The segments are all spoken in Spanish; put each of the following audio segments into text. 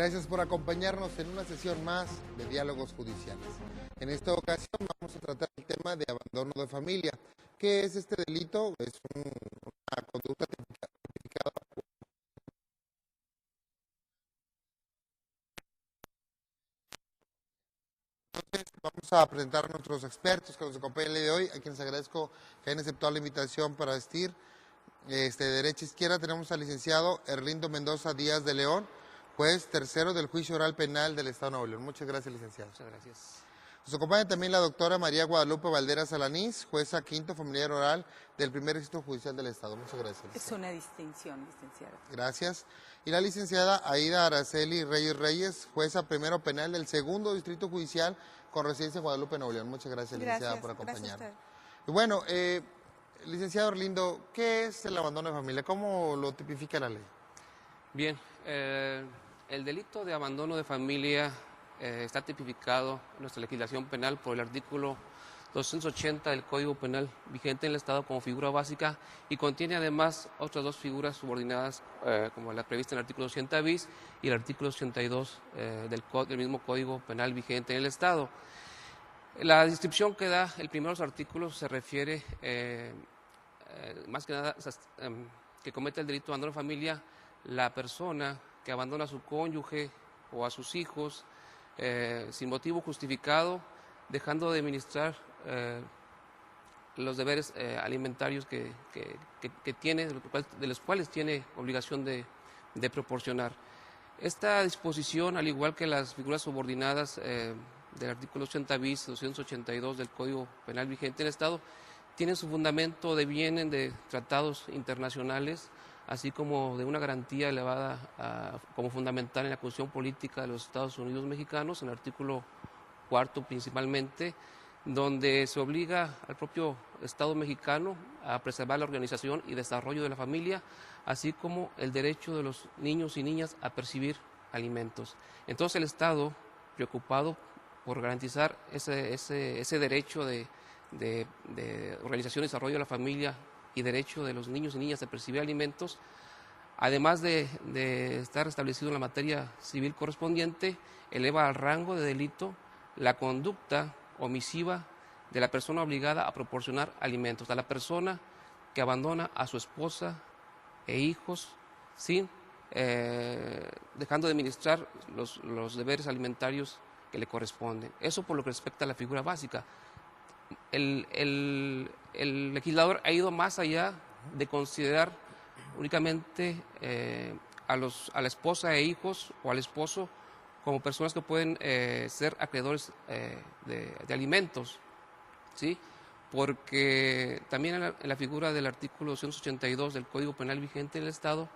Gracias por acompañarnos en una sesión más de Diálogos Judiciales. En esta ocasión vamos a tratar el tema de abandono de familia. ¿Qué es este delito? Es una conducta tipificada. Entonces vamos a presentar a nuestros expertos que nos acompañan el día de hoy, a quienes agradezco que hayan aceptado la invitación para asistir. De derecha a izquierda tenemos al licenciado Erlindo Mendoza Díaz de León, juez tercero del Juicio Oral Penal del Estado de Nuevo León. Muchas gracias, licenciado. Muchas gracias. Nos acompaña también la doctora María Guadalupe Valderas Alanís, jueza quinto familiar oral del Primer Distrito Judicial del Estado. Muchas gracias, licenciado. Es una distinción, licenciada. Gracias. Y la licenciada Aida Araceli Reyes, jueza primero penal del Segundo Distrito Judicial con residencia en Guadalupe, Nuevo León. Muchas gracias, licenciada, por acompañarnos. Y bueno, licenciado Erlindo, ¿qué es el abandono de familia? ¿Cómo lo tipifica la ley? Bien, el delito de abandono de familia está tipificado en nuestra legislación penal por el artículo 280 del Código Penal vigente en el Estado como figura básica y contiene además otras dos figuras subordinadas como la prevista en el artículo 200 bis y el artículo 82 del mismo Código Penal vigente en el Estado. La descripción que da el primero de los artículos se refiere más que nada que comete el delito de abandono de familia la persona que abandona a su cónyuge o a sus hijos sin motivo justificado, dejando de administrar los deberes alimentarios que tiene, de los cuales tiene obligación de proporcionar. Esta disposición, al igual que las figuras subordinadas del artículo 80 bis, 282 del Código Penal vigente en el Estado, tienen su fundamento vienen de tratados internacionales, así como de una garantía elevada como fundamental en la Constitución Política de los Estados Unidos Mexicanos, en el artículo 4 principalmente, donde se obliga al propio Estado mexicano a preservar la organización y desarrollo de la familia, así como el derecho de los niños y niñas a percibir alimentos. Entonces el Estado, preocupado por garantizar ese derecho de organización y desarrollo de la familia y derecho de los niños y niñas a percibir alimentos, además de estar establecido en la materia civil correspondiente, eleva al rango de delito la conducta omisiva de la persona obligada a proporcionar alimentos, a la persona que abandona a su esposa e hijos sin dejando de administrar los deberes alimentarios que le corresponden. Eso por lo que respecta a la figura básica. El legislador ha ido más allá de considerar únicamente a la esposa e hijos o al esposo como personas que pueden ser acreedores de alimentos, ¿sí? Porque también en la figura del artículo 282 del Código Penal vigente en el Estado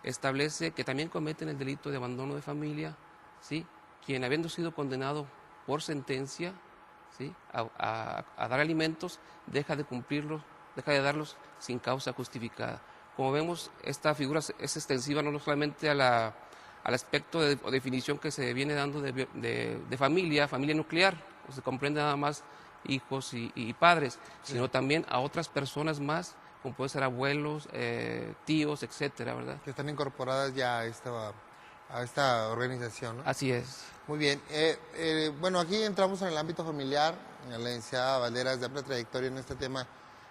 establece que también cometen el delito de abandono de familia, ¿sí? Quien habiendo sido condenado por sentencia, ¿sí? a dar alimentos, deja de cumplirlos, deja de darlos sin causa justificada. Como vemos, esta figura es extensiva no solamente al aspecto o definición que se viene dando de familia nuclear, pues se comprende nada más hijos y padres, sino también a otras personas más, como pueden ser abuelos, tíos, etcétera, ¿verdad? Que están incorporadas ya a esta organización, ¿no? Así es. Muy bien. Bueno, aquí entramos en el ámbito familiar. La licenciada Valderas, de amplia trayectoria en este tema,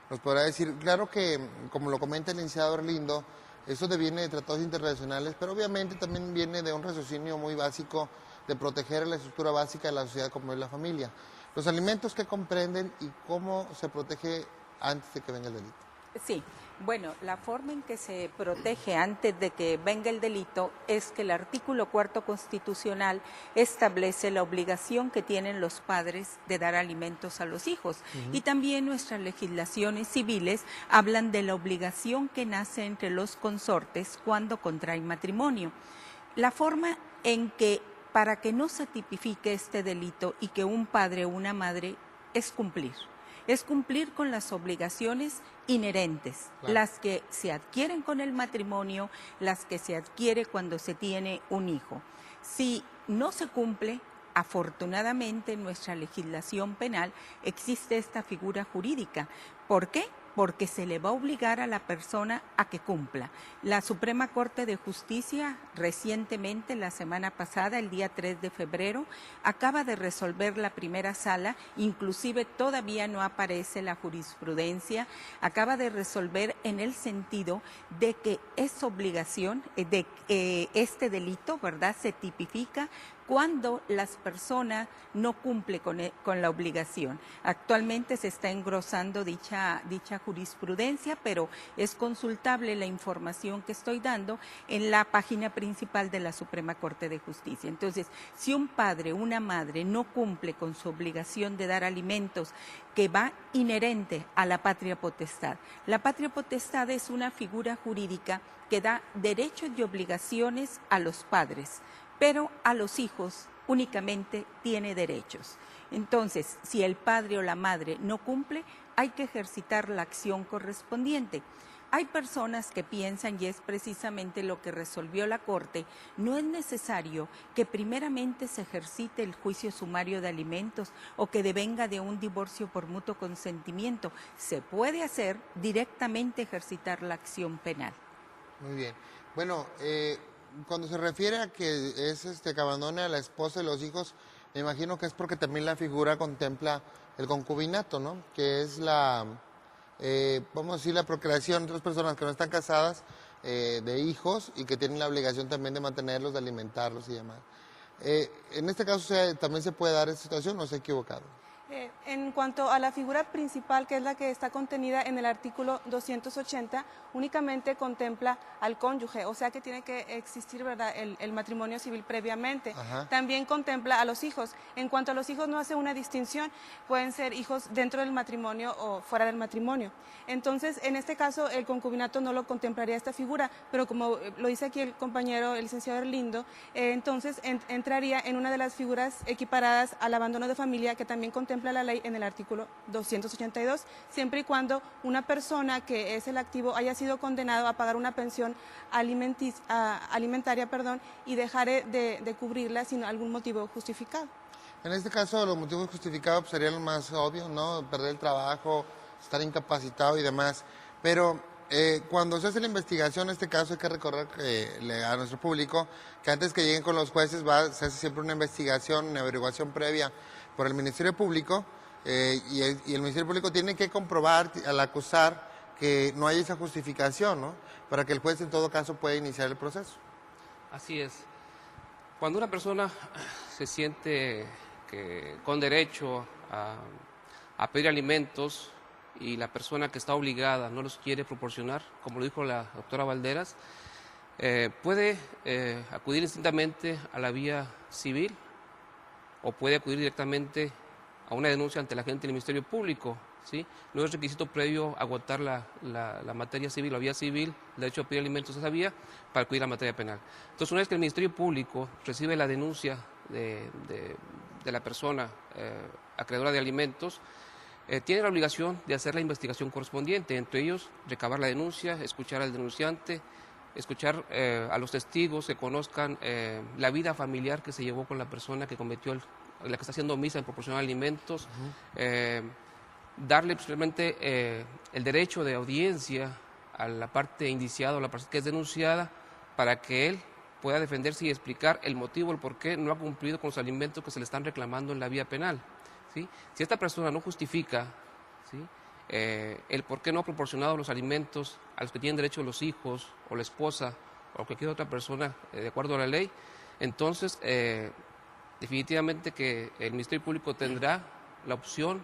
nos podrá decir, claro que, como lo comenta el licenciado Erlindo, eso deviene de tratados internacionales, pero obviamente también viene de un raciocinio muy básico de proteger la estructura básica de la sociedad como es la familia. Los alimentos que comprenden y cómo se protege antes de que venga el delito. Sí, bueno, la forma en que se protege antes de que venga el delito es que el artículo 4 constitucional establece la obligación que tienen los padres de dar alimentos a los hijos. Y también nuestras legislaciones civiles hablan de la obligación que nace entre los consortes cuando contraen matrimonio. La forma en que, para que no se tipifique este delito y que un padre o una madre, es cumplir con las obligaciones inherentes, claro, las que se adquieren con el matrimonio, las que se adquiere cuando se tiene un hijo. Si no se cumple, afortunadamente en nuestra legislación penal existe esta figura jurídica. ¿Por qué? porque se le va a obligar a la persona a que cumpla. La Suprema Corte de Justicia recientemente, la semana pasada, el día 3 de febrero, acaba de resolver la primera sala, inclusive todavía no aparece la jurisprudencia, acaba de resolver en el sentido de que es obligación, de este delito, ¿verdad?, se tipifica cuando las personas no cumplen con la obligación. Actualmente se está engrosando dicha jurisprudencia, pero es consultable la información que estoy dando en la página principal de la Suprema Corte de Justicia. Entonces, si un padre o una madre no cumple con su obligación de dar alimentos, que va inherente a la patria potestad. La patria potestad es una figura jurídica que da derechos y obligaciones a los padres, pero a los hijos únicamente tiene derechos. Entonces, si el padre o la madre no cumple, hay que ejercitar la acción correspondiente. Hay personas que piensan, y es precisamente lo que resolvió la Corte, no es necesario que primeramente se ejercite el juicio sumario de alimentos o que devenga de un divorcio por mutuo consentimiento. Se puede hacer directamente ejercitar la acción penal. Muy bien. Bueno, cuando se refiere a que es que abandone a la esposa y los hijos, me imagino que es porque también la figura contempla el concubinato, ¿no? Que es vamos a decir, la procreación de otras personas que no están casadas, de hijos y que tienen la obligación también de mantenerlos, de alimentarlos y demás. En este caso también se puede dar esta situación, ¿o se ha equivocado? En cuanto a la figura principal, que es la que está contenida en el artículo 280, únicamente contempla al cónyuge, o sea que tiene que existir, ¿verdad?, el matrimonio civil previamente. Ajá. También contempla a los hijos. En cuanto a los hijos, no hace una distinción, pueden ser hijos dentro del matrimonio o fuera del matrimonio. Entonces, en este caso, el concubinato no lo contemplaría esta figura, pero como lo dice aquí el compañero, el licenciado Erlindo, entonces entraría en una de las figuras equiparadas al abandono de familia, que también contempla la ley en el artículo 282, siempre y cuando una persona que es el activo haya sido condenado a pagar una pensión alimentaria, y dejare de cubrirla sin algún motivo justificado. En este caso, los motivos justificados pues, serían los más obvios, ¿no? Perder el trabajo, estar incapacitado y demás. Pero cuando se hace la investigación, en este caso hay que recordar a nuestro público que antes que lleguen con los jueces se hace siempre una investigación, una averiguación previa por el Ministerio Público y el Ministerio Público tiene que comprobar al acusar que no hay esa justificación, ¿no? Para que el juez en todo caso pueda iniciar el proceso. Así es. Cuando una persona se siente con derecho a pedir alimentos y la persona que está obligada no los quiere proporcionar, como lo dijo la doctora Valderas, puede acudir instintamente a la vía civil o puede acudir directamente a una denuncia ante la agente del Ministerio Público, ¿sí? No es requisito previo agotar la materia civil, la vía civil, el derecho a pedir alimentos a esa vía, para acudir a la materia penal. Entonces, una vez que el Ministerio Público recibe la denuncia de la persona acreedora de alimentos, tiene la obligación de hacer la investigación correspondiente, entre ellos recabar la denuncia, escuchar al denunciante, escuchar a los testigos que conozcan la vida familiar que se llevó con la persona que cometió, la que está haciendo omisa en proporcionar alimentos, darle posiblemente el derecho de audiencia a la parte indiciada o la parte que es denunciada para que él pueda defenderse y explicar el motivo, el por qué no ha cumplido con los alimentos que se le están reclamando en la vía penal, ¿sí? Si esta persona no justifica, ¿sí?, el por qué no ha proporcionado los alimentos a los que tienen derecho los hijos o la esposa o cualquier otra persona de acuerdo a la ley, entonces definitivamente que el Ministerio Público tendrá la opción,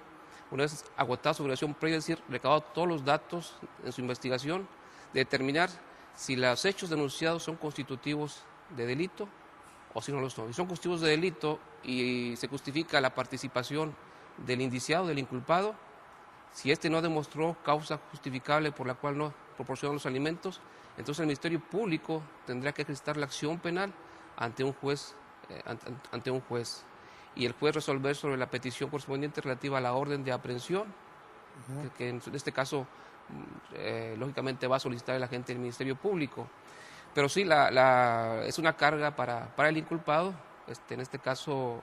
una vez agotada su obligación previa, es decir, recabado todos los datos en su investigación, de determinar si los hechos denunciados son constitutivos de delito o si no lo son. Si son constitutivos de delito y se justifica la participación del indiciado, del inculpado, si éste no demostró causa justificable por la cual no proporcionó los alimentos, entonces el Ministerio Público tendrá que ejercitar la acción penal ante un juez, y el juez resolver sobre la petición correspondiente relativa a la orden de aprehensión, que en este caso lógicamente va a solicitar el agente del Ministerio Público. Pero sí, es una carga para el inculpado, en este caso,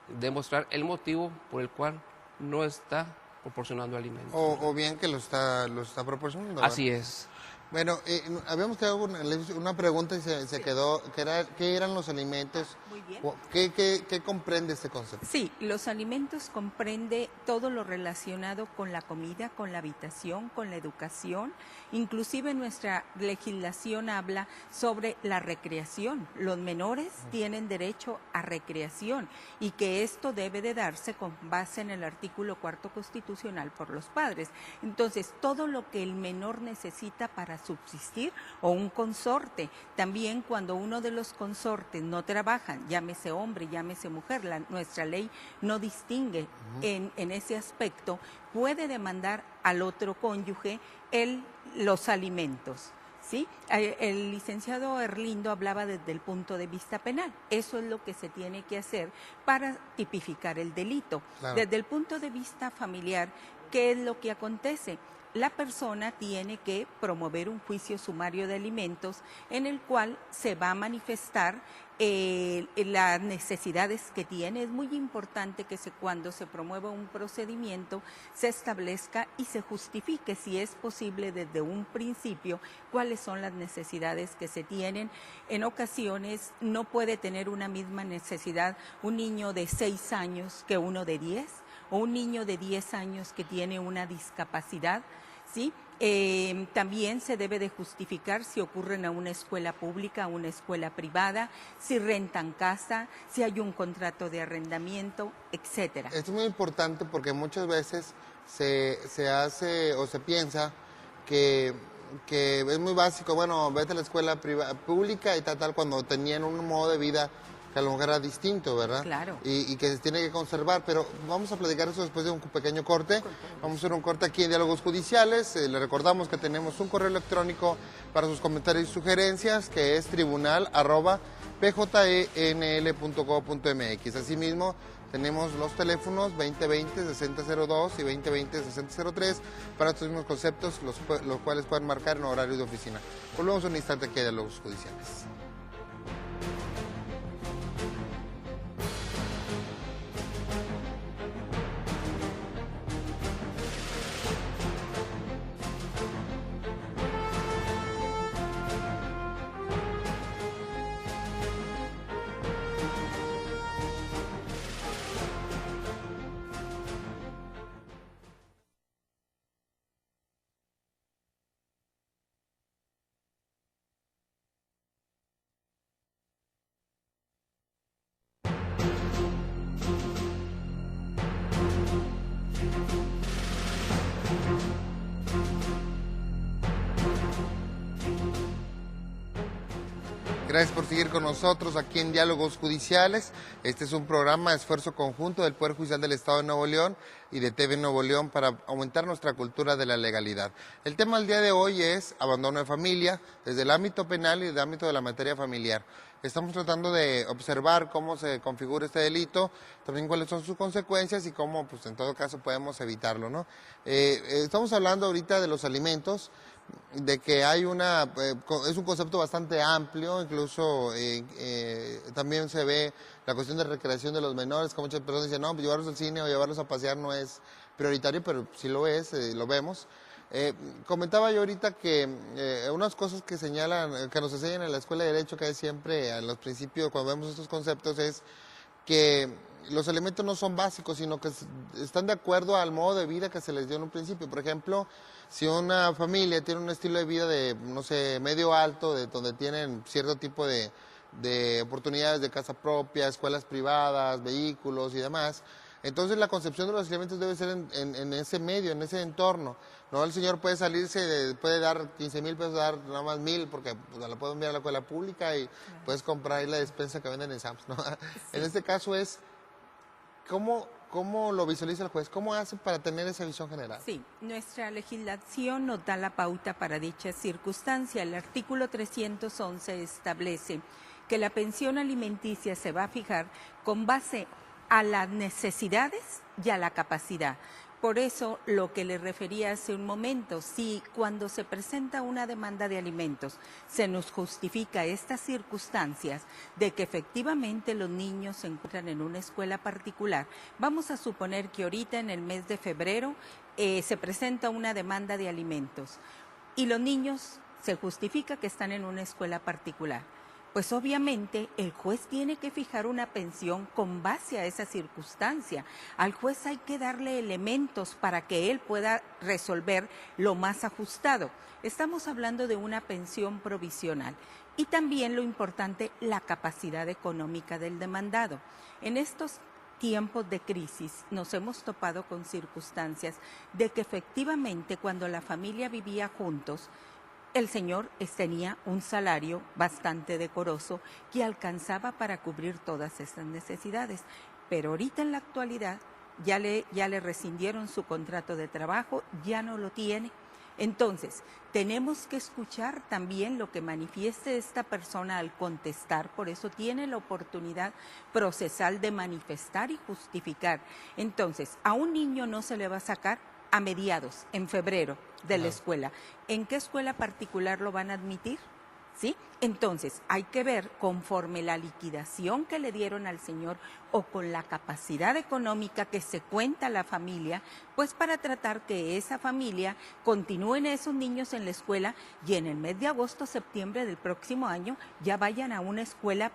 demostrar el motivo por el cual no está proporcionando alimentos. O bien que lo está proporcionando. Así es. Bueno, habíamos quedado una pregunta y se quedó, ¿qué eran los alimentos? Muy bien. ¿Qué comprende este concepto? Sí, los alimentos comprende todo lo relacionado con la comida, con la habitación, con la educación. Inclusive nuestra legislación habla sobre la recreación. Los menores tienen derecho a recreación y que esto debe de darse con base en el artículo 4º constitucional por los padres. Entonces, todo lo que el menor necesita para subsistir o un consorte. También cuando uno de los consortes no trabaja, llámese hombre, llámese mujer, nuestra ley no distingue en ese aspecto, puede demandar al otro cónyuge los alimentos. ¿Sí? El licenciado Erlindo hablaba desde el punto de vista penal. Eso es lo que se tiene que hacer para tipificar el delito. Claro. Desde el punto de vista familiar, ¿qué es lo que acontece? La persona tiene que promover un juicio sumario de alimentos en el cual se va a manifestar las necesidades que tiene. Es muy importante que cuando se promueva un procedimiento se establezca y se justifique, si es posible desde un principio, cuáles son las necesidades que se tienen. En ocasiones no puede tener una misma necesidad un niño de 6 años que uno de 10, o un niño de 10 años que tiene una discapacidad, ¿sí? También se debe de justificar si ocurren a una escuela pública, a una escuela privada, si rentan casa, si hay un contrato de arrendamiento, etcétera. Esto es muy importante porque muchas veces se hace o se piensa que es muy básico, bueno, vete a la escuela pública y tal, cuando tenían un modo de vida que a lo mejor era distinto, ¿verdad? Claro. Y que se tiene que conservar, pero vamos a platicar eso después de un pequeño corte. Vamos a hacer un corte aquí en Diálogos Judiciales. Le recordamos que tenemos un correo electrónico para sus comentarios y sugerencias, que es tribunal@pjenl.gov.mx. Asimismo, tenemos los teléfonos 2020-6002 y 2020-6003 para estos mismos conceptos, los cuales pueden marcar en horario de oficina. Volvemos un instante aquí a Diálogos Judiciales. Gracias por seguir con nosotros aquí en Diálogos Judiciales. Este es un programa de esfuerzo conjunto del Poder Judicial del Estado de Nuevo León y de TV Nuevo León para aumentar nuestra cultura de la legalidad. El tema del día de hoy es abandono de familia, desde el ámbito penal y desde el ámbito de la materia familiar. Estamos tratando de observar cómo se configura este delito, también cuáles son sus consecuencias y cómo, pues en todo caso, podemos evitarlo, ¿no? Estamos hablando ahorita de los alimentos, de que hay es un concepto bastante amplio, incluso también se ve la cuestión de recreación de los menores, que muchas personas dicen, no, pues llevarlos al cine o llevarlos a pasear no es prioritario, pero sí lo es, lo vemos. Comentaba yo ahorita que unas cosas que nos enseñan en la Escuela de Derecho, que es siempre en los principios, cuando vemos estos conceptos, es que los elementos no son básicos, sino que están de acuerdo al modo de vida que se les dio en un principio. Por ejemplo, si una familia tiene un estilo de vida de, no sé, medio alto, donde tienen cierto tipo de oportunidades de casa propia, escuelas privadas, vehículos y demás, entonces la concepción de los alimentos debe ser en ese medio, en ese entorno. No, el señor puede salirse, puede dar 15,000 pesos, dar nada más 1,000, porque pues, la puedo enviar a la escuela pública y puedes comprar ahí la despensa que venden en Sam's, ¿no? Sí. En este caso es, ¿cómo lo visualiza el juez? ¿Cómo hace para tener esa visión general? Sí, nuestra legislación nos da la pauta para dicha circunstancia. El artículo 311 establece que la pensión alimenticia se va a fijar con base a las necesidades y a la capacidad. por eso lo que le refería hace un momento, si cuando se presenta una demanda de alimentos se nos justifica estas circunstancias de que efectivamente los niños se encuentran en una escuela particular, vamos a suponer que ahorita en el mes de febrero se presenta una demanda de alimentos y los niños se justifica que están en una escuela particular. Pues obviamente el juez tiene que fijar una pensión con base a esa circunstancia. Al juez hay que darle elementos para que él pueda resolver lo más ajustado. Estamos hablando de una pensión provisional y también lo importante, la capacidad económica del demandado. En estos tiempos de crisis nos hemos topado con circunstancias de que efectivamente cuando la familia vivía juntos, el señor tenía un salario bastante decoroso que alcanzaba para cubrir todas estas necesidades. Pero ahorita en la actualidad ya le rescindieron su contrato de trabajo, ya no lo tiene. Entonces, tenemos que escuchar también lo que manifieste esta persona al contestar, por eso tiene la oportunidad procesal de manifestar y justificar. Entonces, a un niño no se le va a sacar a mediados, en febrero, de la escuela. ¿En qué escuela particular lo van a admitir? ¿Sí? Entonces, hay que ver conforme la liquidación que le dieron al señor o con la capacidad económica que se cuenta la familia, pues para tratar que esa familia continúen esos niños en la escuela y en el mes de agosto, septiembre del próximo año ya vayan a una escuela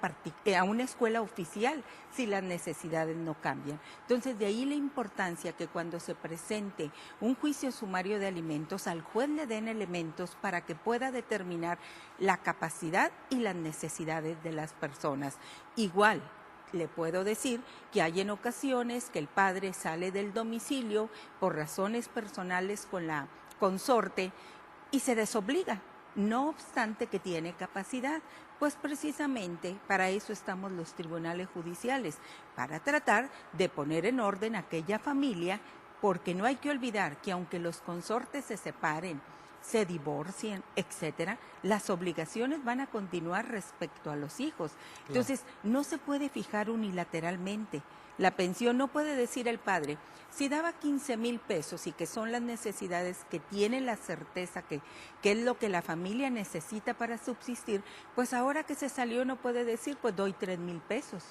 oficial si las necesidades no cambian. Entonces, de ahí la importancia que cuando se presente un juicio sumario de alimentos, al juez le den elementos para que pueda determinar la capacidad y las necesidades de las personas. Igual, le puedo decir que hay en ocasiones que el padre sale del domicilio por razones personales con la consorte y se desobliga, no obstante que tiene capacidad, pues precisamente para eso estamos los tribunales judiciales, para tratar de poner en orden aquella familia, porque no hay que olvidar que aunque los consortes se separen, se divorcien, etcétera, las obligaciones van a continuar respecto a los hijos. Entonces, no se puede fijar unilateralmente. La pensión no puede decir el padre, si daba 15,000 pesos y que son las necesidades que tiene la certeza que es lo que la familia necesita para subsistir, pues ahora que se salió no puede decir, pues doy 3,000 pesos.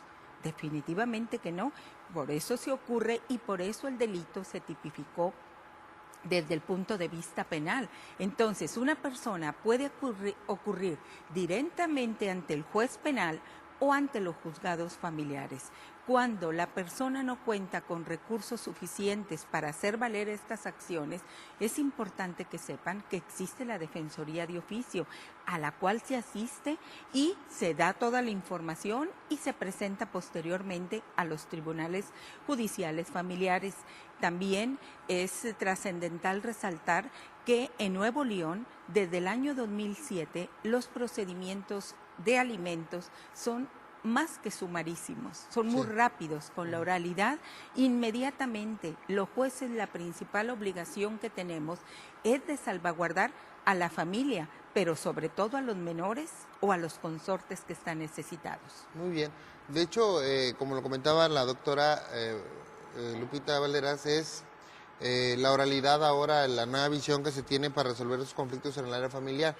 Definitivamente que no. Por eso se ocurre y por eso el delito se tipificó desde el punto de vista penal. Entonces, una persona puede ocurrir directamente ante el juez penal o ante los juzgados familiares. Cuando la persona no cuenta con recursos suficientes para hacer valer estas acciones, es importante que sepan que existe la Defensoría de Oficio, a la cual se asiste y se da toda la información y se presenta posteriormente a los tribunales judiciales familiares. También es trascendental resaltar que en Nuevo León, desde el año 2007, los procedimientos de alimentos son más que sumarísimos, son muy rápidos con la oralidad. Inmediatamente los jueces, la principal obligación que tenemos es de salvaguardar a la familia, pero sobre todo a los menores o a los consortes que están necesitados. Muy bien. De hecho, como lo comentaba la doctora Lupita Valderas, es la oralidad ahora, la nueva visión que se tiene para resolver esos conflictos en el área familiar.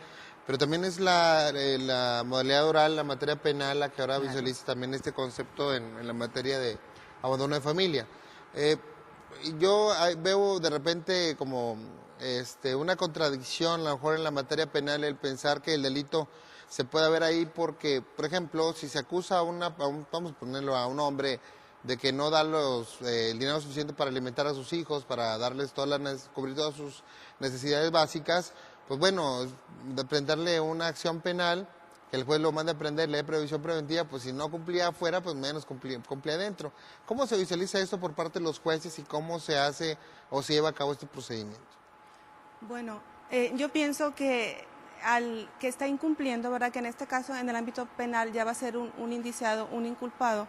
Pero también es la modalidad oral, la materia penal, la que ahora visualiza también este concepto en la materia de abandono de familia. Yo veo de repente como una contradicción, a lo mejor en la materia penal, el pensar que el delito se puede ver ahí porque, por ejemplo, si se acusa vamos a ponerlo a un hombre de que no da el dinero suficiente para alimentar a sus hijos, para darles cubrir todas sus necesidades básicas, pues bueno, de prenderle una acción penal, que el juez lo mande a prender, le dé previsión preventiva, pues si no cumplía afuera, pues menos cumplía adentro. ¿Cómo se visualiza esto por parte de los jueces y cómo se hace o se lleva a cabo este procedimiento? Bueno, yo pienso que al que está incumpliendo, ¿verdad? Que en este caso, en el ámbito penal, ya va a ser un indiciado, un inculpado,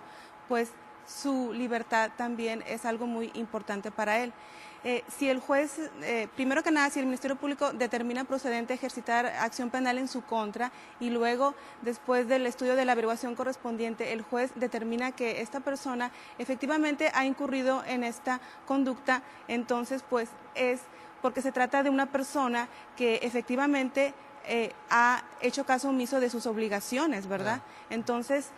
pues su libertad también es algo muy importante para él. Si el juez, primero que nada, si el Ministerio Público determina procedente ejercitar acción penal en su contra y luego, después del estudio de la averiguación correspondiente, el juez determina que esta persona efectivamente ha incurrido en esta conducta, entonces pues es porque se trata de una persona que efectivamente ha hecho caso omiso de sus obligaciones, ¿verdad? Entonces,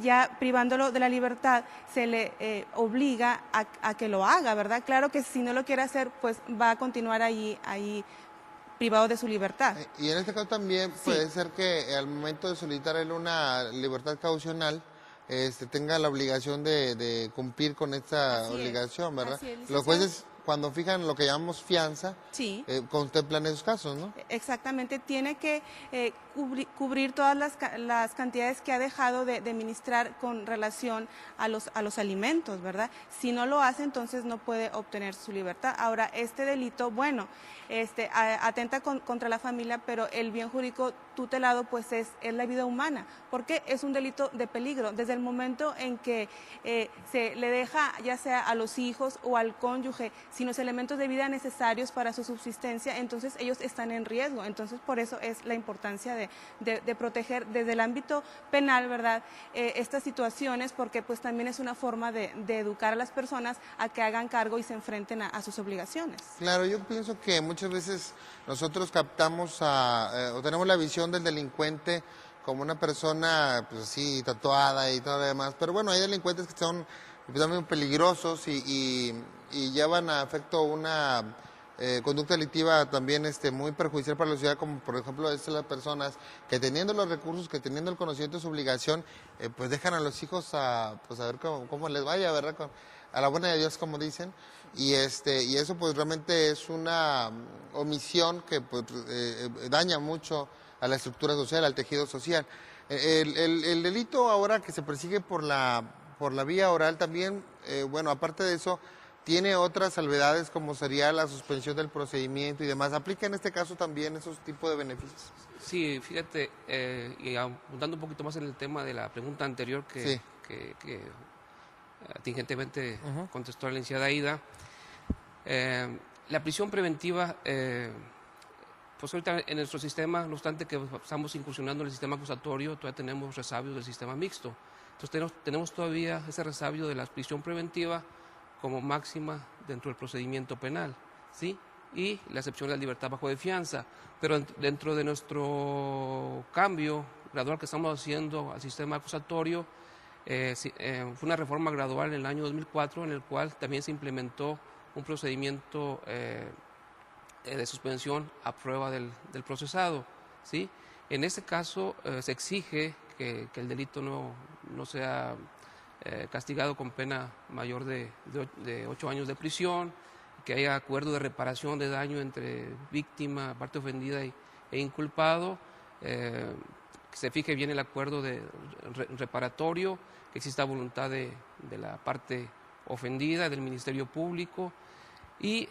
ya privándolo de la libertad, se le obliga a que lo haga, ¿verdad? Claro que si no lo quiere hacer, pues va a continuar ahí privado de su libertad. Y en este caso también puede ser que al momento de solicitar él una libertad caucional, tenga la obligación de cumplir con esta obligación, ¿verdad? Así es, Los jueces, cuando fijan lo que llamamos fianza, sí. Contemplan esos casos, ¿no? Exactamente, tiene que cubrir todas las cantidades que ha dejado de administrar con relación a los alimentos, ¿verdad? Si no lo hace, entonces no puede obtener su libertad. Ahora, este delito, bueno, atenta contra la familia, pero el bien jurídico tutelado pues es la vida humana, porque es un delito de peligro. Desde el momento en que se le deja ya sea a los hijos o al cónyuge sin los elementos de vida necesarios para su subsistencia, entonces ellos están en riesgo. Entonces por eso es la importancia de proteger desde el ámbito penal, ¿verdad? Estas situaciones, porque pues también es una forma de educar a las personas a que hagan cargo y se enfrenten a sus obligaciones. Claro, yo pienso que muchas veces nosotros captamos o tenemos la visión del delincuente como una persona, pues así, tatuada y todo lo demás, pero bueno, hay delincuentes que son también peligrosos y llevan a efecto una conducta delictiva también muy perjudicial para la sociedad, como por ejemplo las personas que teniendo los recursos, que teniendo el conocimiento de su obligación, pues dejan a los hijos a ver cómo les vaya, ¿verdad? A la buena de Dios, como dicen, y eso pues realmente es una omisión que pues, daña mucho a la estructura social, al tejido social. El delito ahora que se persigue por la vía oral también, bueno, aparte de eso, tiene otras salvedades como sería la suspensión del procedimiento y demás. ¿Aplica en este caso también esos tipos de beneficios? Sí, fíjate, y abundando un poquito más en el tema de la pregunta anterior que tingentemente contestó la licenciada Aida, la prisión preventiva, pues ahorita en nuestro sistema, no obstante que estamos incursionando en el sistema acusatorio, todavía tenemos resabios del sistema mixto. Entonces tenemos todavía ese resabio de la prisión preventiva como máxima dentro del procedimiento penal, ¿sí? Y la excepción de la libertad bajo de fianza. Pero dentro de nuestro cambio gradual que estamos haciendo al sistema acusatorio, fue una reforma gradual en el año 2004 en el cual también se implementó un procedimiento de suspensión a prueba del procesado, ¿sí? En este caso se exige que el delito no sea castigado con pena mayor de 8 años de prisión, que haya acuerdo de reparación de daño entre víctima, parte ofendida e inculpado, que se fije bien el acuerdo de reparatorio, que exista voluntad de la parte ofendida, del Ministerio Público. Y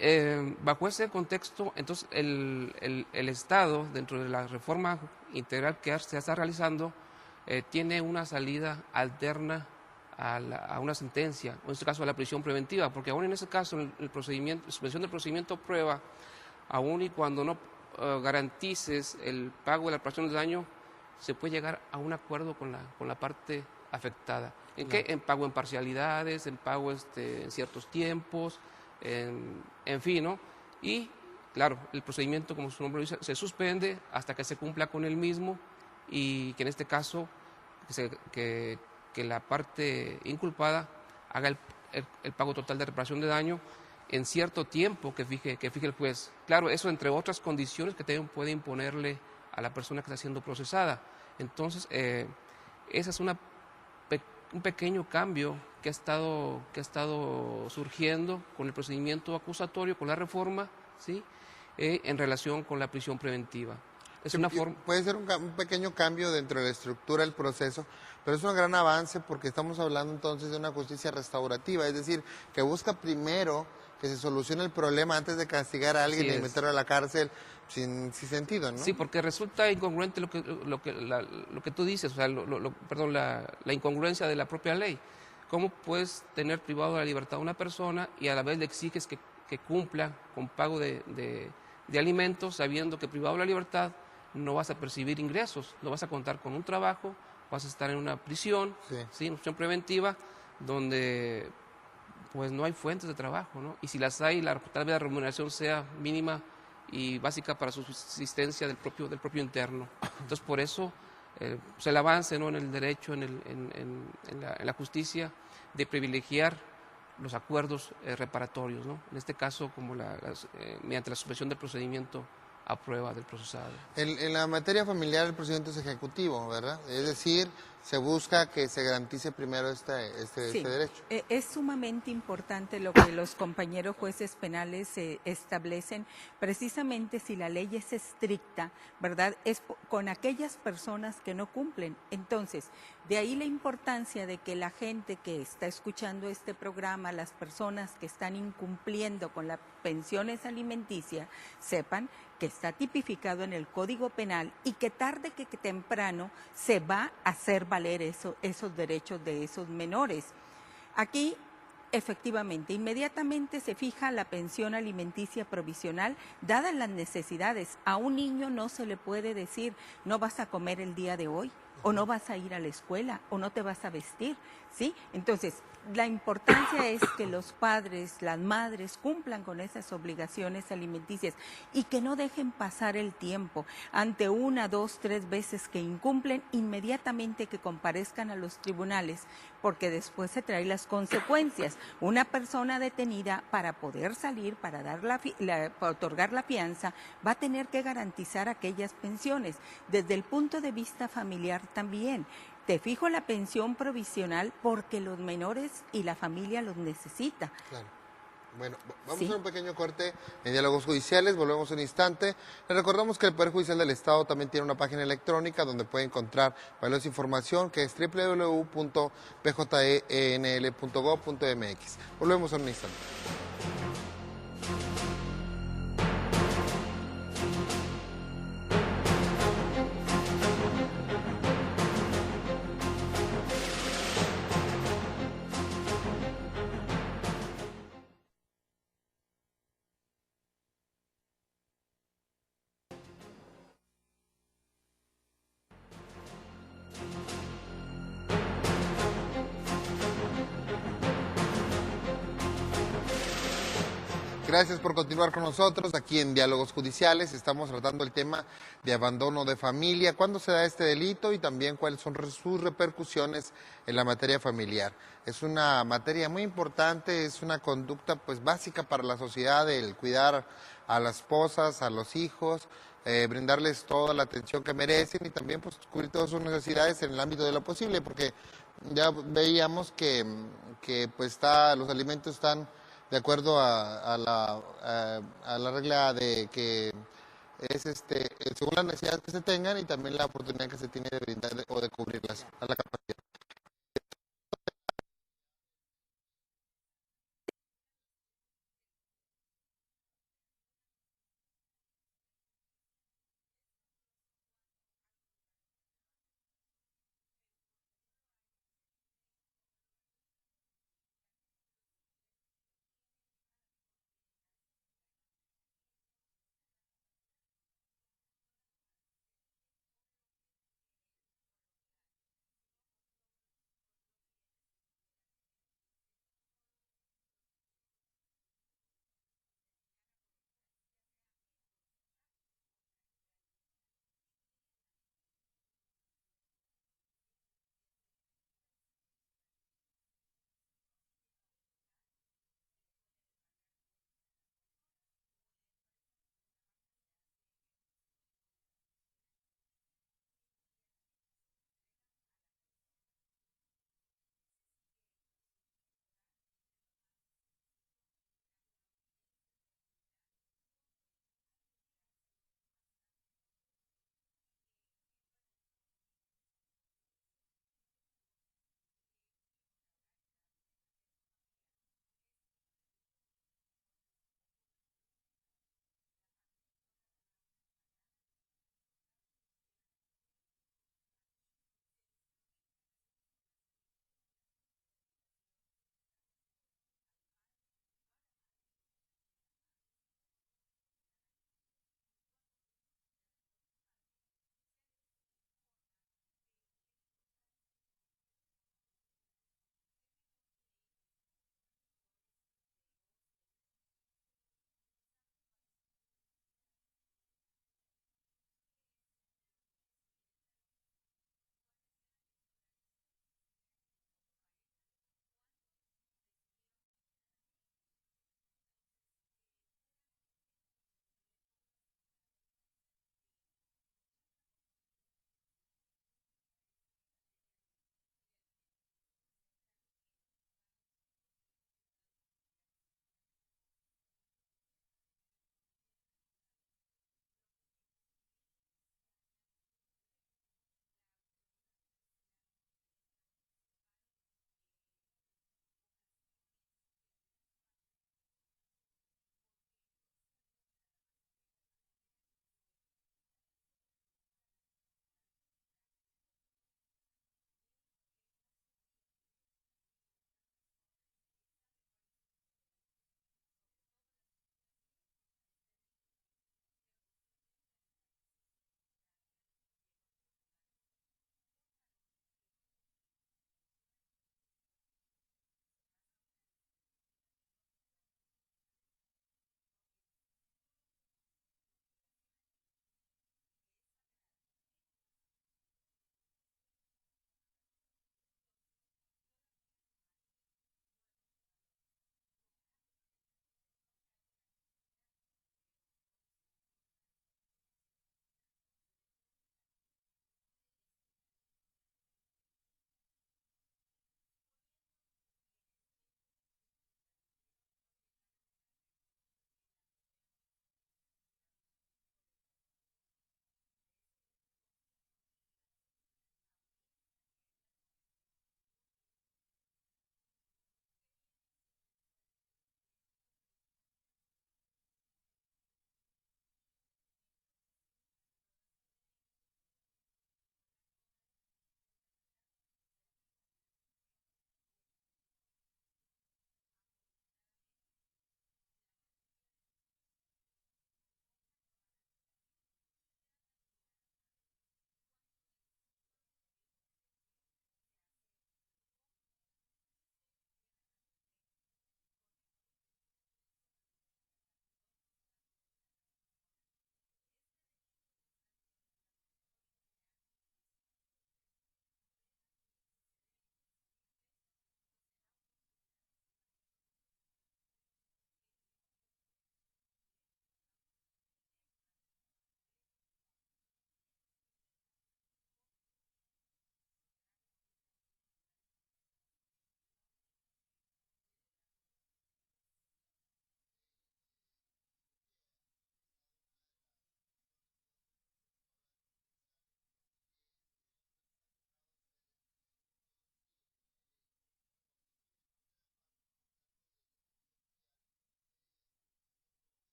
bajo ese contexto, entonces el Estado, dentro de la reforma integral que se está realizando, tiene una salida alterna a una sentencia, o en este caso a la prisión preventiva, porque aún en ese caso, el procedimiento, suspensión del procedimiento prueba, aún y cuando no garantices el pago de la reparación de daño, se puede llegar a un acuerdo con la parte afectada. ¿En qué? En pago en parcialidades, en pago en ciertos tiempos, en fin, ¿no? Y claro, el procedimiento, como su nombre dice, se suspende hasta que se cumpla con el mismo y que en este caso que la parte inculpada haga el pago total de reparación de daño en cierto tiempo que fije el juez. Claro, eso entre otras condiciones que también puede imponerle a la persona que está siendo procesada. Entonces, ese es un pequeño cambio que ha estado surgiendo con el procedimiento acusatorio, con la reforma, ¿sí? En relación con la prisión preventiva. Es una forma... Puede ser un pequeño cambio dentro de la estructura del proceso, pero es un gran avance porque estamos hablando entonces de una justicia restaurativa, es decir, que busca primero que se solucione el problema antes de castigar a alguien y meterlo a la cárcel sin sentido, ¿no? Sí, porque resulta incongruente lo que tú dices, o sea, perdón, la incongruencia de la propia ley. ¿Cómo puedes tener privado de la libertad a una persona y a la vez le exiges que que cumpla con pago de alimentos, sabiendo que privado de la libertad no vas a percibir ingresos, no vas a contar con un trabajo, vas a estar en una prisión, Sí. ¿sí? Una prisión preventiva, donde pues no hay fuentes de trabajo, ¿no? Y si las hay, tal vez la remuneración sea mínima y básica para su subsistencia del propio interno. Entonces, por eso pues el avance, ¿no?, en el derecho, en la justicia, de privilegiar los acuerdos reparatorios, ¿no? En este caso, como mediante la suspensión del procedimiento a prueba del procesado. En la materia familiar el procedimiento es ejecutivo, ¿verdad? Es decir, se busca que se garantice primero este Sí, derecho. es sumamente importante lo que los compañeros jueces penales establecen, precisamente si la ley es estricta, ¿verdad? Es con aquellas personas que no cumplen. Entonces, de ahí la importancia de que la gente que está escuchando este programa, las personas que están incumpliendo con las pensiones alimenticias, sepan que está tipificado en el Código Penal y que tarde que temprano se va a hacer valer esos derechos de esos menores. Aquí, efectivamente, inmediatamente se fija la pensión alimenticia provisional, dadas las necesidades. A un niño no se le puede decir, no vas a comer el día de hoy, o no vas a ir a la escuela, o no te vas a vestir, ¿sí? Entonces, la importancia es que los padres, las madres cumplan con esas obligaciones alimenticias y que no dejen pasar el tiempo. Ante 1, 2, 3 veces que incumplen, inmediatamente que comparezcan a los tribunales, porque después se traen las consecuencias. Una persona detenida, para poder salir, para para otorgar la fianza, va a tener que garantizar aquellas pensiones. Desde el punto de vista familiar también, te fijo la pensión provisional porque los menores y la familia los necesita. Claro. Bueno, vamos Sí. a hacer un pequeño corte en diálogos judiciales, volvemos un instante. Les recordamos que el Poder Judicial del Estado también tiene una página electrónica donde puede encontrar valiosa información, que es www.pjenl.gov.mx. Volvemos en un instante. Gracias por continuar con nosotros aquí en Diálogos Judiciales. Estamos tratando el tema de abandono de familia, cuándo se da este delito y también cuáles son sus repercusiones en la materia familiar. Es una materia muy importante, es una conducta pues básica para la sociedad, el cuidar a las esposas, a los hijos, brindarles toda la atención que merecen y también pues cubrir todas sus necesidades en el ámbito de lo posible, porque ya veíamos que pues los alimentos están de acuerdo a la regla de que es según las necesidades que se tengan y también la oportunidad que se tiene de brindar o de cubrirlas a la capacidad.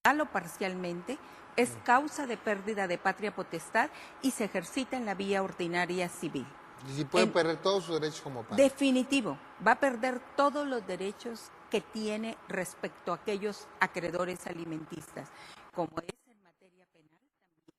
total o parcialmente, es causa de pérdida de patria potestad y se ejercita en la vía ordinaria civil. Y si puede En- perder todos sus derechos como padre. Definitivo, va a perder todos los derechos que tiene respecto a aquellos acreedores alimentistas, como es en materia penal también.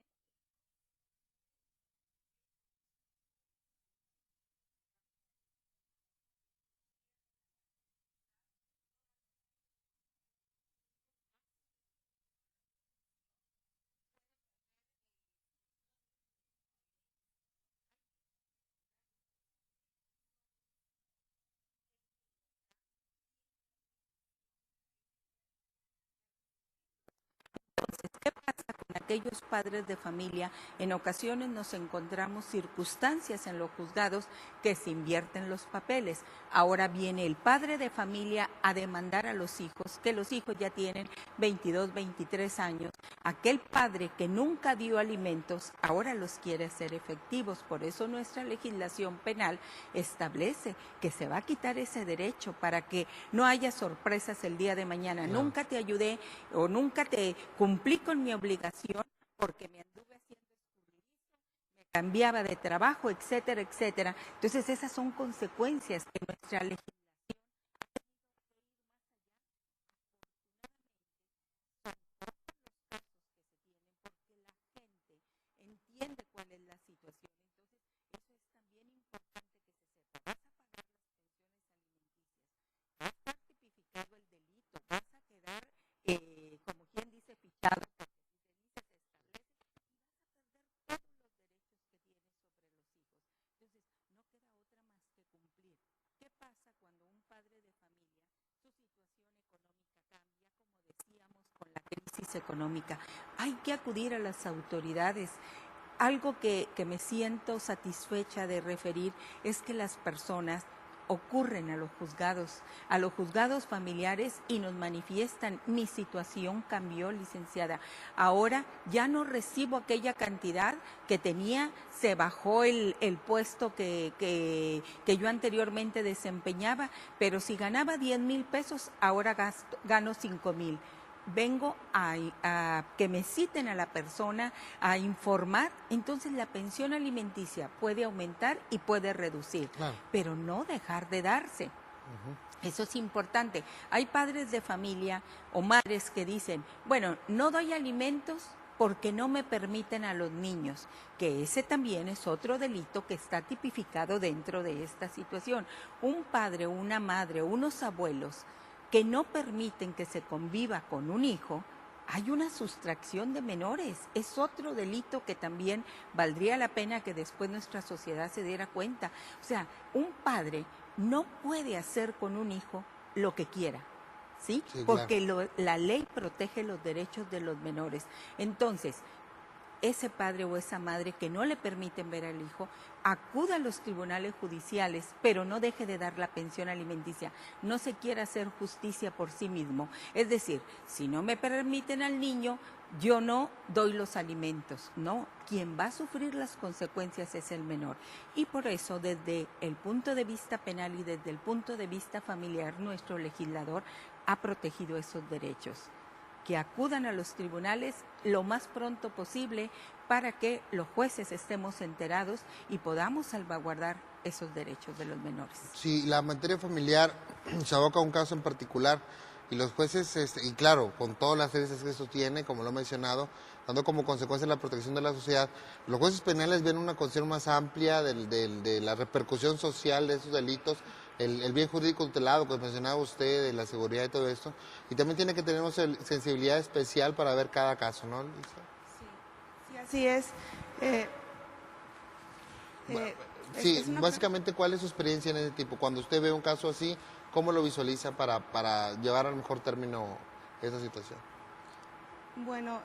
Entonces, ¿qué pasa con aquellos padres de familia? En ocasiones nos encontramos circunstancias en los juzgados que se invierten los papeles. Ahora viene el padre de familia a demandar a los hijos, que los hijos ya tienen 22, 23 años. Aquel padre que nunca dio alimentos, ahora los quiere hacer efectivos. Por eso nuestra legislación penal establece que se va a quitar ese derecho para que no haya sorpresas el día de mañana. Claro. Nunca te ayudé o nunca te cumplí con mi obligación porque me anduve haciendo escurridizo, me cambiaba de trabajo, etcétera, etcétera. Entonces esas son consecuencias que nuestra legislación entiende cuál es la situación. Entonces eso es también importante que se sepa. Vas a pagar las pensiones alimenticias, va a estar tipificado el delito, vas a quedar, como quien dice, fichado porque tú te dices, establece, y vas a perder todos los derechos que tienes sobre los hijos. Entonces, no queda otra más que cumplir. ¿Qué pasa cuando un padre de familia, su situación económica cambia, como decíamos, con la crisis económica? Hay que acudir a las autoridades. Algo que me siento satisfecha de referir es que las personas ocurren a los juzgados familiares y nos manifiestan, mi situación cambió, licenciada. Ahora ya no recibo aquella cantidad que tenía, se bajó el puesto que yo anteriormente desempeñaba, pero si ganaba 10,000 pesos, ahora gano 5,000. Vengo a que me citen a la persona, a informar, entonces la pensión alimenticia puede aumentar y puede reducir, Claro. pero no dejar de darse. Eso es importante. Hay padres de familia o madres que dicen, bueno, no doy alimentos porque no me permiten a los niños, que ese también es otro delito que está tipificado dentro de esta situación. Un padre, una madre, unos abuelos que no permiten que se conviva con un hijo, hay una sustracción de menores. Es otro delito que también valdría la pena que después nuestra sociedad se diera cuenta. O sea, un padre no puede hacer con un hijo lo que quiera, ¿sí? Sí, Porque la ley protege los derechos de los menores. Entonces, ese padre o esa madre que no le permiten ver al hijo, acuda a los tribunales judiciales, pero no deje de dar la pensión alimenticia. No se quiere hacer justicia por sí mismo. Es decir, si no me permiten al niño, yo no doy los alimentos. No, quien va a sufrir las consecuencias es el menor. Y por eso, desde el punto de vista penal y desde el punto de vista familiar, nuestro legislador ha protegido esos derechos. Que acudan a los tribunales lo más pronto posible para que los jueces estemos enterados y podamos salvaguardar esos derechos de los menores. Si la materia familiar se aboca a un caso en particular y los jueces, y claro, con todas las series que eso tiene, como lo he mencionado, dando como consecuencia la protección de la sociedad, los jueces penales ven una concepción más amplia de la repercusión social de esos delitos, el bien jurídico tutelado que mencionaba usted, de la seguridad y todo esto, y también tiene que tener una sensibilidad especial para ver cada caso, ¿no, Lisa? Sí, así es. Sí, Es una básicamente, ¿cuál es su experiencia en ese tipo? Cuando usted ve un caso así, ¿cómo lo visualiza para llevar al mejor término esa situación? Bueno,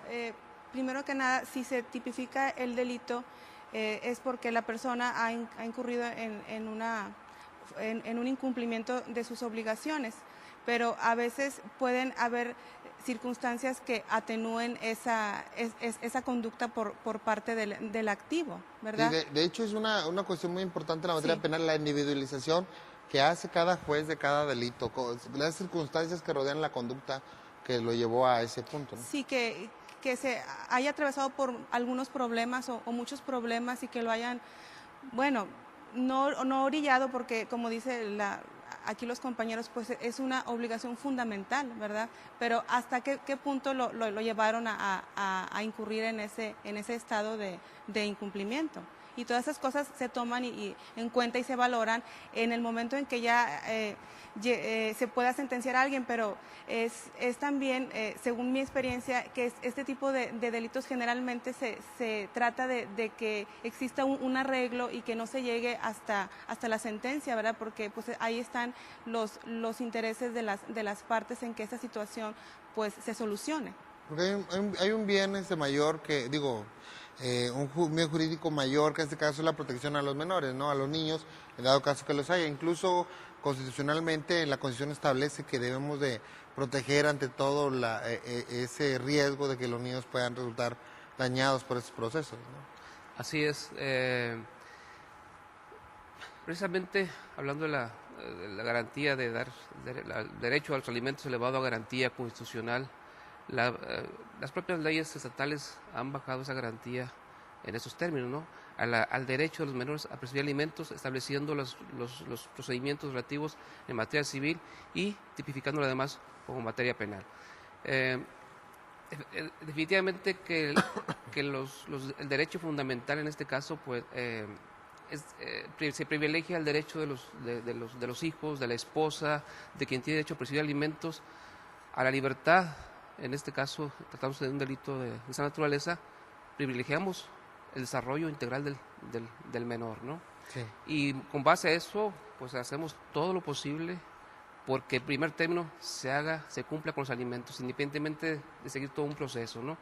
primero que nada, si se tipifica el delito, es porque la persona ha incurrido en un incumplimiento de sus obligaciones, pero a veces pueden haber circunstancias que atenúen esa conducta por parte del activo, ¿verdad? Sí, de hecho, es una cuestión muy importante en la materia Sí. penal, la individualización que hace cada juez de cada delito, las circunstancias que rodean la conducta que lo llevó a ese punto, ¿no? Sí, que se haya atravesado por algunos problemas o muchos problemas y que lo hayan, bueno, no orillado, porque como dice aquí los compañeros, pues es una obligación fundamental, ¿verdad? Pero ¿hasta qué punto lo llevaron a incurrir en ese estado de incumplimiento? Y todas esas cosas se toman en cuenta y se valoran en el momento en que ya se pueda sentenciar a alguien, pero es también, según mi experiencia, que este tipo de delitos generalmente se trata de que exista un arreglo y que no se llegue hasta la sentencia, ¿verdad? Porque pues ahí están los intereses de las partes en que esa situación pues se solucione. Porque hay un bien mayor que, digo, un bien jurídico mayor, que en este caso es la protección a los menores, ¿no? A los niños, en dado caso que los haya. Incluso constitucionalmente la Constitución establece que debemos de proteger ante todo ese riesgo de que los niños puedan resultar dañados por estos procesos, ¿no? Así es. Precisamente hablando de la garantía de dar derecho a los alimentos elevado a garantía constitucional, las propias leyes estatales han bajado esa garantía en esos términos, ¿no? Al derecho de los menores a recibir alimentos, estableciendo los procedimientos relativos en materia civil y tipificándolo además como materia penal. Definitivamente que el derecho fundamental en este caso, pues, se privilegia el derecho de los hijos, de la esposa, de quien tiene derecho a recibir alimentos, a la libertad. En este caso, tratándose de un delito de esa naturaleza, privilegiamos el desarrollo integral del menor, ¿no? Sí. Y con base a eso, pues hacemos todo lo posible porque el primer término se cumpla con los alimentos, independientemente de seguir todo un proceso, ¿no?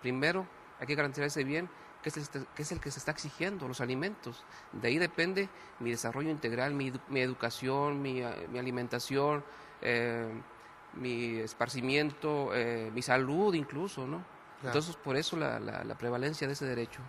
Primero, hay que garantizar ese bien, que es el que se está exigiendo, los alimentos. De ahí depende mi desarrollo integral, mi educación, mi alimentación, mi esparcimiento, mi salud incluso, ¿no? Claro. Entonces, por eso la prevalencia de ese derecho.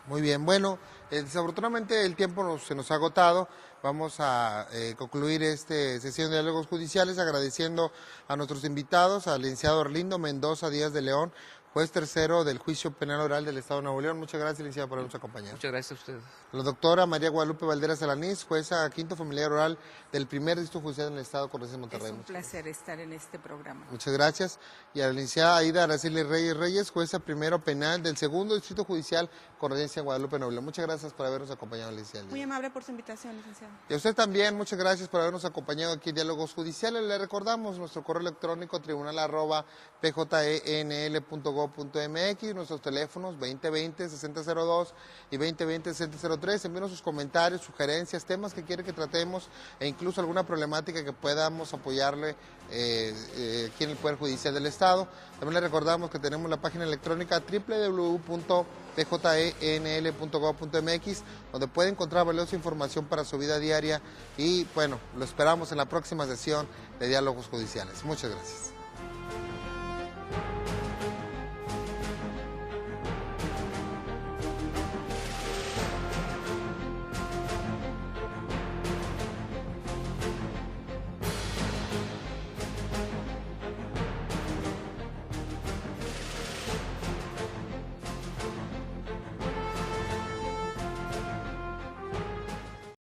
Muy bien, bueno, desafortunadamente el tiempo se nos ha agotado. Vamos a concluir esta sesión de diálogos judiciales agradeciendo a nuestros invitados, al licenciado Orlindo Mendoza Díaz de León, juez tercero del Juicio Penal Oral del Estado de Nuevo León. Muchas gracias, licenciado, por habernos acompañado. Muchas gracias a ustedes. La doctora María Guadalupe Valderas Alanís, jueza quinto familiar oral del primer distrito judicial en el Estado de Correcciones de Monterrey. Es un placer estar en este programa. Muchas gracias. Y a la licenciada Aida Araceli Reyes, jueza primero penal del segundo distrito judicial con residencia en Guadalupe, Nuevo León. Muchas gracias por habernos acompañado, licenciada. Muy amable por su invitación, licenciado. Y a usted también, muchas gracias por habernos acompañado aquí en Diálogos Judiciales. Le recordamos nuestro correo electrónico tribunal@pjnl.gov.mx, nuestros teléfonos 2020-6002 y 2020-6003. Envíenos sus comentarios, sugerencias, temas que quiere que tratemos e incluso alguna problemática que podamos apoyarle aquí en el Poder Judicial del Estado. También le recordamos que tenemos la página electrónica www.pjnl.gov.mx, donde puede encontrar valiosa información para su vida diaria y bueno, lo esperamos en la próxima sesión de Diálogos Judiciales. Muchas gracias.